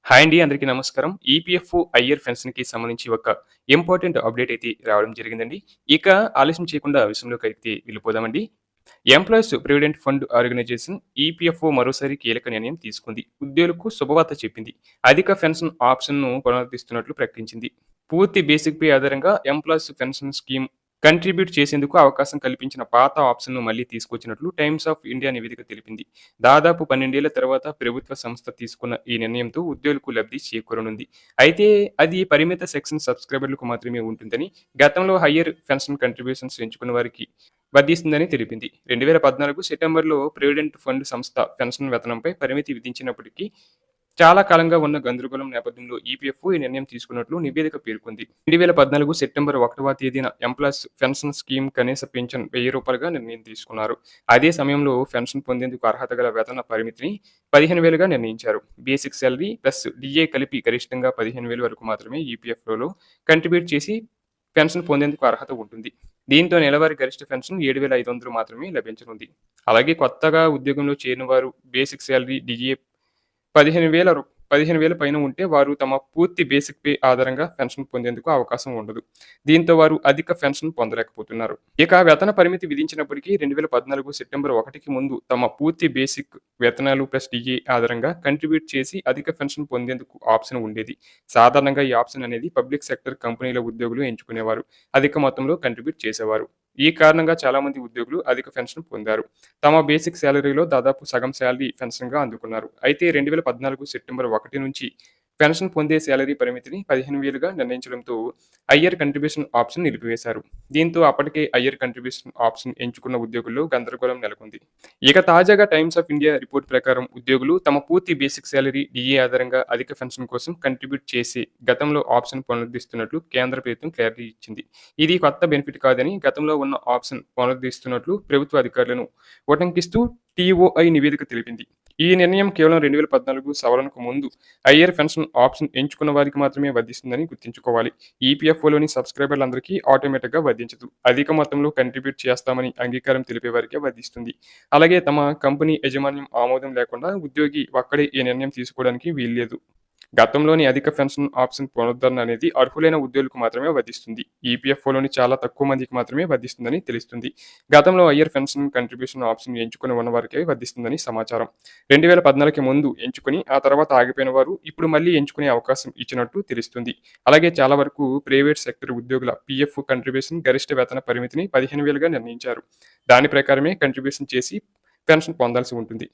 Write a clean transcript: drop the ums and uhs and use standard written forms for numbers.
Hi అండి. అందరికీ నమస్కారం. ఈపీఎఫ్ఓ ఐఆర్ పెన్షన్‌కి సంబంధించి ఒక ఇంపార్టెంట్ అప్డేట్ అయితే రావడం జరిగిందండి. ఇక ఆలస్యం చేయకుండా విషయంలోకైతే వెళ్ళిపోదామండి. Employees provident fund organisation EPFO మరోసారి కీలక నిర్ణయం తీసుకుంది. ఉద్యోగులకు శుభవార్త చెప్పింది. అధిక పెన్షన్ ఆప్షన్‌ను పునరుద్ధరిస్తున్నట్లు ప్రకటించింది. పూర్తి బేసిక్ పే ఆధారంగా ఎంప్లాయీస్ పెన్షన్ స్కీమ్ కంట్రిబ్యూట్ చేసేందుకు అవకాశం కల్పించిన పాత ఆప్షన్‌ను మళ్లీ తీసుకొచ్చినట్లు టైమ్స్ ఆఫ్ ఇండియా నివేదిక తెలిపింది. దాదాపు 12 ఏళ్ల తర్వాత ప్రభుత్వ సంస్థ తీసుకున్న ఈ నిర్ణయంతో ఉద్యోగులకు లబ్ధి చేకూరనుంది. అయితే అది పరిమిత సెక్షన్ సబ్‌స్క్రైబర్లకు మాత్రమే ఉంటుందని, గతంలో హయ్యర్ పెన్షన్ కంట్రిబ్యూషన్స్ ఎంచుకున్న వారికి వర్తిస్తుందని తెలిపింది. 2014 సెప్టెంబర్‌లో ప్రావిడెంట్ ఫండ్ సంస్థ పెన్షన్ వేతనంపై పరిమితి విధించినప్పటికీ చాలా కాలంగా ఉన్న గందరగోళం నేపథ్యంలో ఈపీఎఫ్ఓ ఈ నిర్ణయం తీసుకున్నట్లు నివేదిక పేర్కొంది. 2014 సెప్టెంబర్ 1వ తేదీన ఎంప్లాయీస్ పెన్షన్ స్కీమ్ కనీస పింఛన్ రూ. 1000గా నిర్ణయం తీసుకున్నారు. అదే సమయంలో పెన్షన్ పొందేందుకు అర్హత గల వేతన పరిమితిని 15,000గా నిర్ణయించారు. బేసిక్ సాలరీ ప్లస్ డీఏ కలిపి గరిష్టంగా 15,000 వరకు మాత్రమే ఈపీఎఫ్ఓలో కంట్రిబ్యూట్ చేసి పెన్షన్ పొందేందుకు అర్హత ఉంటుంది. దీంతో నెలవారీ గరిష్ట పెన్షన్ 7,500 మాత్రమే లభించనుంది. అలాగే కొత్తగా ఉద్యోగంలో చేరిన వారు బేసిక్ సాలరీ, డీఏ 15,000 పైన ఉంటే వారు తమ పూర్తి బేసిక్ పే ఆధారంగా పెన్షన్ పొందేందుకు అవకాశం ఉండదు. దీంతో వారు అధిక పెన్షన్ పొందలేకపోతున్నారు. ఇక వేతన పరిమితి విధించినప్పటికీ 2014 సెప్టెంబర్ 1కి ముందు తమ పూర్తి బేసిక్ వేతనాలు ప్లస్ డీఏ ఆధారంగా కంట్రిబ్యూట్ చేసి అధిక పెన్షన్ పొందేందుకు ఆప్షన్ ఉండేది. సాధారణంగా ఈ ఆప్షన్ అనేది పబ్లిక్ సెక్టర్ కంపెనీల ఉద్యోగులు ఎంచుకునేవారు. అధిక మొత్తంలో కంట్రిబ్యూట్ చేసేవారు. ఈ కారణంగా చాలా మంది ఉద్యోగులు అధిక పెన్షన్ పొందారు. తమ బేసిక్ సాలరీలో దాదాపు సగం సాలరీ పెన్షన్‌గా అందుకున్నారు. అయితే 2014 సెప్టెంబర్ 1 నుంచి పెన్షన్ పొందే సాలరీ పరిమితిని 15,000గా నిర్ణయించడంతో హయ్యర్ కంట్రిబ్యూషన్ ఆప్షన్ నిలిపివేశారు. దీంతో అప్పటికే హయ్యర్ కంట్రిబ్యూషన్ ఆప్షన్ ఎంచుకున్న ఉద్యోగుల్లో గందరగోళం నెలకొంది. ఇక తాజాగా టైమ్స్ ఆఫ్ ఇండియా రిపోర్ట్ ప్రకారం ఉద్యోగులు తమ పూర్తి బేసిక్ సాలరీ, డీఏ ఆధారంగా అధిక పెన్షన్ కోసం కంట్రిబ్యూట్ చేసి గతంలో ఆప్షన్ పునరుద్ధరిస్తున్నట్లు కేంద్ర ప్రభుత్వం క్లారిటీ ఇచ్చింది. ఇది కొత్త బెనిఫిట్ కాదని, గతంలో ఉన్న ఆప్షన్ పునరుద్ధరిస్తున్నట్లు ప్రభుత్వ అధికారులను ఉటంకిస్తూ టీఓఐ నివేదిక తెలిపింది. ఈ నిర్ణయం కేవలం 2014 సవరణకు ముందు హయ్యర్ పెన్షన్ ఆప్షన్ ఎంచుకున్న వారికి మాత్రమే వర్తిస్తుందని గుర్తుంచుకోవాలి. ఈపీఎఫ్ఓలోని సబ్‌స్క్రైబర్లందరికీ ఆటోమేటిక్‌గా వర్తించదు. అధిక మొత్తంలో కంట్రిబ్యూట్ చేస్తామని అంగీకారం తెలిపే వారికే వర్తిస్తుంది. అలాగే తమ కంపెనీ యాజమాన్యం ఆమోదం లేకుండా ఉద్యోగి ఒక్కడే ఈ నిర్ణయం తీసుకోవడానికి వీల్లేదు. గతంలోని అధిక పెన్షన్ ఆప్షన్ పునరుద్ధరణ అనేది అర్హులైన ఉద్యోగులకు మాత్రమే వర్తిస్తుంది. ఈపీఎఫ్ఓలోని చాలా తక్కువ మందికి మాత్రమే వర్తిస్తుందని తెలుస్తుంది. గతంలో హయ్యర్ పెన్షన్ కంట్రిబ్యూషన్ ఆప్షన్ ఎంచుకుని ఉన్న వారికే వర్తిస్తుందని సమాచారం. 2014కి ముందు ఎంచుకుని ఆ తర్వాత ఆగిపోయిన వారు ఇప్పుడు మళ్లీ ఎంచుకునే అవకాశం ఇచ్చినట్టు తెలుస్తుంది. అలాగే చాలా వరకు ప్రైవేట్ సెక్టర్ ఉద్యోగుల పీఎఫ్ కంట్రిబ్యూషన్ గరిష్ట వేతన పరిమితిని 15,000గా నిర్ణయించారు. దాని ప్రకారమే కంట్రిబ్యూషన్ చేసి పెన్షన్ పొందాల్సి ఉంటుంది.